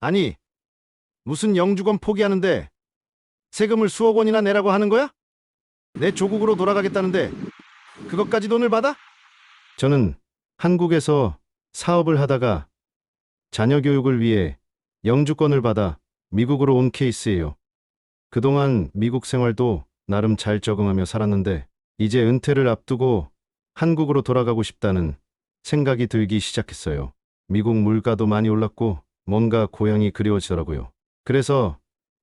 아니, 무슨 영주권 포기하는데 세금을 수억 원이나 내라고 하는 거야? 내 조국으로 돌아가겠다는데 그것까지 돈을 받아? 저는 한국에서 사업을 하다가 자녀 교육을 위해 영주권을 받아 미국으로 온 케이스예요. 그동안 미국 생활도 나름 잘 적응하며 살았는데 이제 은퇴를 앞두고 한국으로 돌아가고 싶다는 생각이 들기 시작했어요. 미국 물가도 많이 올랐고 뭔가 고향이 그리워지더라고요. 그래서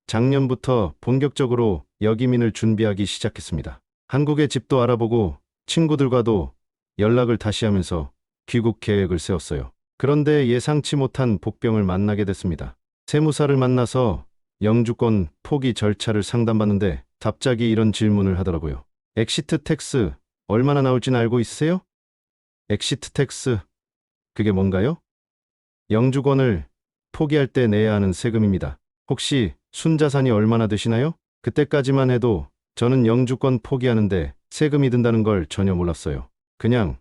작년부터 본격적으로 역이민을 준비하기 시작했습니다. 한국의 집도 알아보고 친구들과도 연락을 다시 하면서 귀국 계획을 세웠어요. 그런데 예상치 못한 복병을 만나게 됐습니다. 세무사를 만나서 영주권 포기 절차를 상담받는데 갑자기 이런 질문을 하더라고요. 엑시트 텍스 얼마나 나올지는 알고 있으세요? 엑시트 텍스, 그게 뭔가요? 영주권을 포기할 때 내야 하는 세금입니다. 혹시 순자산이 얼마나 되시나요? 그때까지만 해도 저는 영주권 포기하는데 세금이 든다는 걸 전혀 몰랐어요. 그냥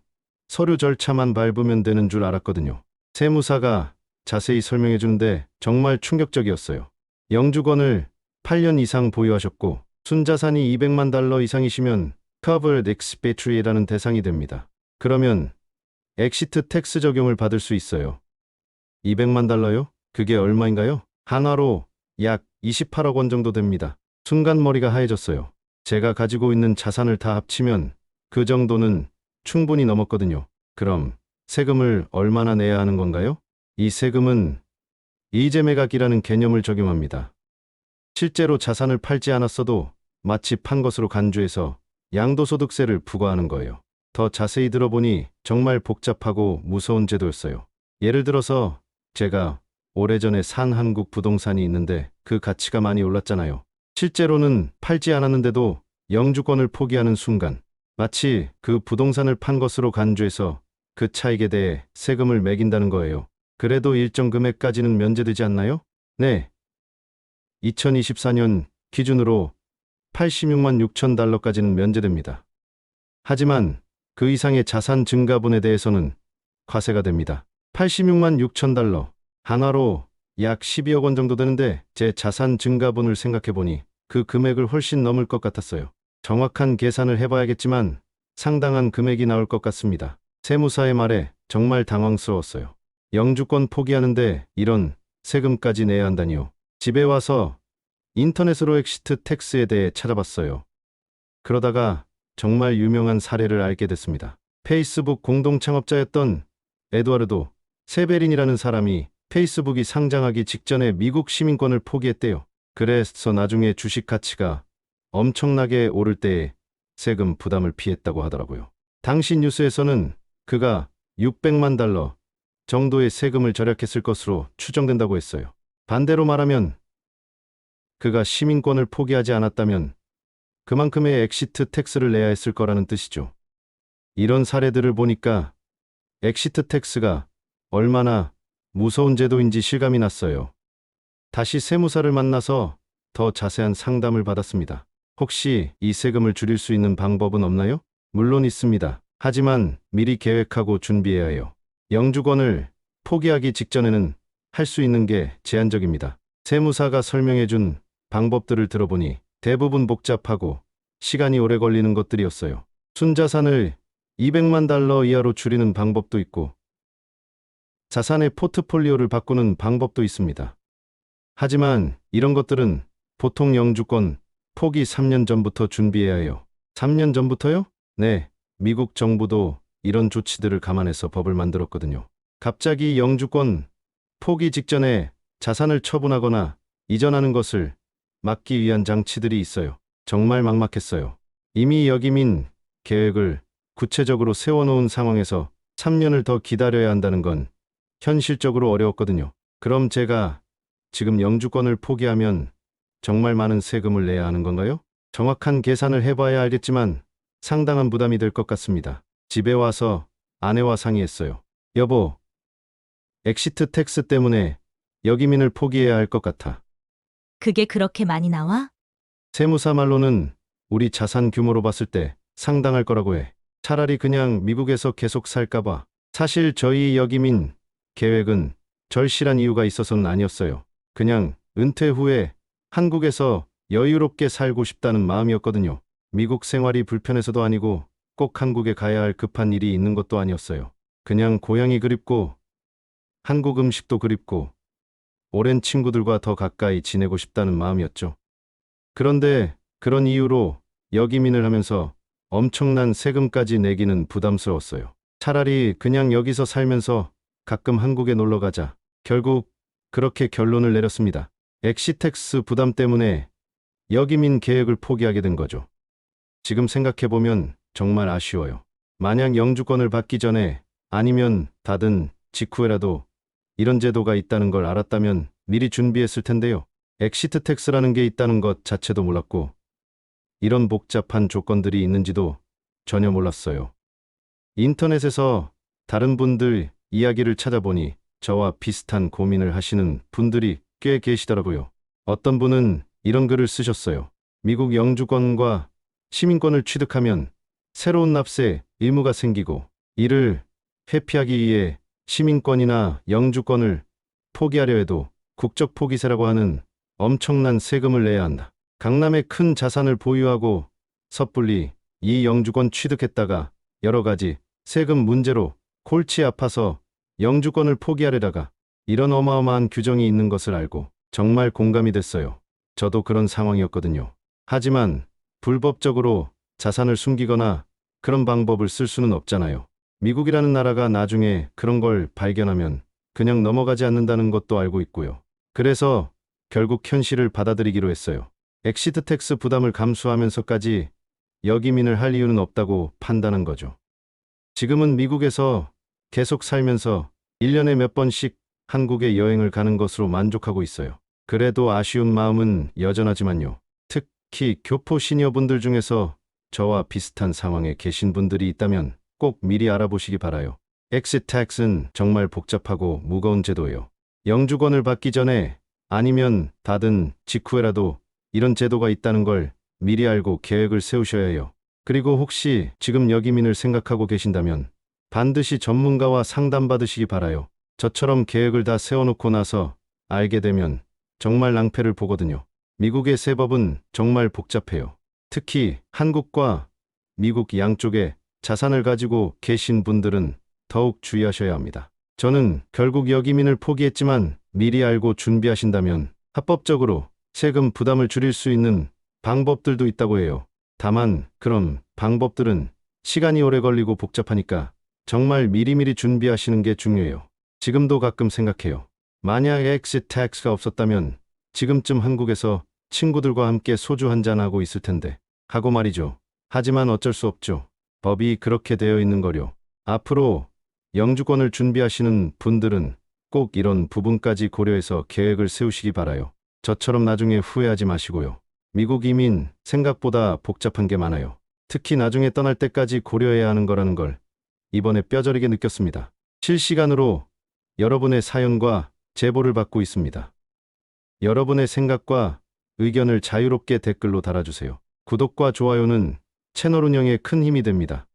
서류 절차만 밟으면 되는 줄 알았거든요. 세무사가 자세히 설명해 주는데 정말 충격적이었어요. 영주권을 8년 이상 보유하셨고 순자산이 200만 달러 이상이시면 Covered Expatriate라는 대상이 됩니다. 그러면 엑시트 텍스 적용을 받을 수 있어요. 200만 달러요? 그게 얼마인가요? 한화로 약 28억 원 정도 됩니다. 순간 머리가 하얘졌어요. 제가 가지고 있는 자산을 다 합치면 그 정도는 충분히 넘었거든요. 그럼 세금을 얼마나 내야 하는 건가요? 이 세금은 이재 매각이라는 개념을 적용합니다. 실제로 자산을 팔지 않았어도 마치 판 것으로 간주해서 양도소득세를 부과하는 거예요. 더 자세히 들어보니 정말 복잡하고 무서운 제도였어요. 예를 들어서 제가 오래전에 산 한국 부동산이 있는데 그 가치가 많이 올랐잖아요. 실제로는 팔지 않았는데도 영주권을 포기하는 순간 마치 그 부동산을 판 것으로 간주해서 그 차익에 대해 세금을 매긴다는 거예요. 그래도 일정 금액까지는 면제되지 않나요? 네. 2024년 기준으로 86만 6천 달러까지는 면제됩니다. 하지만 그 이상의 자산 증가분에 대해서는 과세가 됩니다. 86만 6천 달러, 한화로 약 12억 원 정도 되는데 제 자산 증가분을 생각해보니 그 금액을 훨씬 넘을 것 같았어요. 정확한 계산을 해봐야겠지만 상당한 금액이 나올 것 같습니다. 세무사의 말에 정말 당황스러웠어요. 영주권 포기하는데 이런 세금까지 내야 한다니요. 집에 와서 인터넷으로 엑시트 텍스에 대해 찾아봤어요. 그러다가 정말 유명한 사례를 알게 됐습니다. 페이스북 공동 창업자였던 에드와르도 세베린이라는 사람이 페이스북이 상장하기 직전에 미국 시민권을 포기했대요. 그래서 나중에 주식 가치가 엄청나게 오를 때에 세금 부담을 피했다고 하더라고요. 당시 뉴스에서는 그가 600만 달러 정도의 세금을 절약했을 것으로 추정된다고 했어요. 반대로 말하면 그가 시민권을 포기하지 않았다면 그만큼의 엑시트 텍스를 내야 했을 거라는 뜻이죠. 이런 사례들을 보니까 엑시트 텍스가 얼마나 무서운 제도인지 실감이 났어요. 다시 세무사를 만나서 더 자세한 상담을 받았습니다. 혹시 이 세금을 줄일 수 있는 방법은 없나요? 물론 있습니다. 하지만 미리 계획하고 준비해야 해요. 영주권을 포기하기 직전에는 할 수 있는 게 제한적입니다. 세무사가 설명해준 방법들을 들어보니 대부분 복잡하고 시간이 오래 걸리는 것들이었어요. 순자산을 200만 달러 이하로 줄이는 방법도 있고 자산의 포트폴리오를 바꾸는 방법도 있습니다. 하지만 이런 것들은 보통 영주권 포기 3년 전부터 준비해야 해요. 3년 전부터요? 네, 미국 정부도 이런 조치들을 감안해서 법을 만들었거든요. 갑자기 영주권 포기 직전에 자산을 처분하거나 이전하는 것을 막기 위한 장치들이 있어요. 정말 막막했어요. 이미 역이민 계획을 구체적으로 세워놓은 상황에서 3년을 더 기다려야 한다는 건 현실적으로 어려웠거든요. 그럼 제가 지금 영주권을 포기하면 정말 많은 세금을 내야 하는 건가요? 정확한 계산을 해봐야 알겠지만 상당한 부담이 될 것 같습니다. 집에 와서 아내와 상의했어요. 여보, 엑시트 텍스 때문에 역이민을 포기해야 할 것 같아. 그게 그렇게 많이 나와? 세무사 말로는 우리 자산 규모로 봤을 때 상당할 거라고 해. 차라리 그냥 미국에서 계속 살까봐. 사실 저희 역이민 계획은 절실한 이유가 있어서는 아니었어요. 그냥 은퇴 후에 한국에서 여유롭게 살고 싶다는 마음이었거든요. 미국 생활이 불편해서도 아니고 꼭 한국에 가야 할 급한 일이 있는 것도 아니었어요. 그냥 고향이 그립고 한국 음식도 그립고 오랜 친구들과 더 가까이 지내고 싶다는 마음이었죠. 그런데 그런 이유로 역이민을 하면서 엄청난 세금까지 내기는 부담스러웠어요. 차라리 그냥 여기서 살면서 가끔 한국에 놀러 가자. 결국 그렇게 결론을 내렸습니다. 엑시텍스 부담 때문에 역이민 계획을 포기하게 된 거죠. 지금 생각해보면 정말 아쉬워요. 만약 영주권을 받기 전에 아니면 닫은 직후에라도 이런 제도가 있다는 걸 알았다면 미리 준비했을 텐데요. 엑시트 텍스라는 게 있다는 것 자체도 몰랐고 이런 복잡한 조건들이 있는지도 전혀 몰랐어요. 인터넷에서 다른 분들 이야기를 찾아보니 저와 비슷한 고민을 하시는 분들이 꽤 계시더라고요. 어떤 분은 이런 글을 쓰셨어요. 미국 영주권과 시민권을 취득하면 새로운 납세 의무가 생기고 이를 회피하기 위해 시민권이나 영주권을 포기하려 해도 국적 포기세라고 하는 엄청난 세금을 내야 한다. 강남에 큰 자산을 보유하고 섣불리 이 영주권 취득했다가 여러 가지 세금 문제로 골치 아파서 영주권을 포기하려다가 이런 어마어마한 규정이 있는 것을 알고 정말 공감이 됐어요. 저도 그런 상황이었거든요. 하지만 불법적으로 자산을 숨기거나 그런 방법을 쓸 수는 없잖아요. 미국이라는 나라가 나중에 그런 걸 발견하면 그냥 넘어가지 않는다는 것도 알고 있고요. 그래서 결국 현실을 받아들이기로 했어요. 엑시트 텍스 부담을 감수하면서까지 역이민을 할 이유는 없다고 판단한 거죠. 지금은 미국에서 계속 살면서 1년에 몇 번씩 한국에 여행을 가는 것으로 만족하고 있어요. 그래도 아쉬운 마음은 여전하지만요. 특히 교포 시니어분들 중에서 저와 비슷한 상황에 계신 분들이 있다면 꼭 미리 알아보시기 바라요. 엑시트 텍스는 정말 복잡하고 무거운 제도예요. 영주권을 받기 전에 아니면 닫은 직후에라도 이런 제도가 있다는 걸 미리 알고 계획을 세우셔야 해요. 그리고 혹시 지금 역이민을 생각하고 계신다면 반드시 전문가와 상담받으시기 바라요. 저처럼 계획을 다 세워놓고 나서 알게 되면 정말 낭패를 보거든요. 미국의 세법은 정말 복잡해요. 특히 한국과 미국 양쪽에 자산을 가지고 계신 분들은 더욱 주의하셔야 합니다. 저는 결국 역이민을 포기했지만 미리 알고 준비하신다면 합법적으로 세금 부담을 줄일 수 있는 방법들도 있다고 해요. 다만 그런 방법들은 시간이 오래 걸리고 복잡하니까 정말 미리미리 준비하시는 게 중요해요. 지금도 가끔 생각해요. 만약 엑시트 텍스가 없었다면 지금쯤 한국에서 친구들과 함께 소주 한잔하고 있을 텐데 하고 말이죠. 하지만 어쩔 수 없죠. 법이 그렇게 되어 있는 거요. 앞으로 영주권을 준비하시는 분들은 꼭 이런 부분까지 고려해서 계획을 세우시기 바라요. 저처럼 나중에 후회하지 마시고요. 미국 이민 생각보다 복잡한 게 많아요. 특히 나중에 떠날 때까지 고려해야 하는 거라는 걸 이번에 뼈저리게 느꼈습니다. 실시간으로 여러분의 사연과 제보를 받고 있습니다. 여러분의 생각과 의견을 자유롭게 댓글로 달아주세요. 구독과 좋아요는 채널 운영에 큰 힘이 됩니다.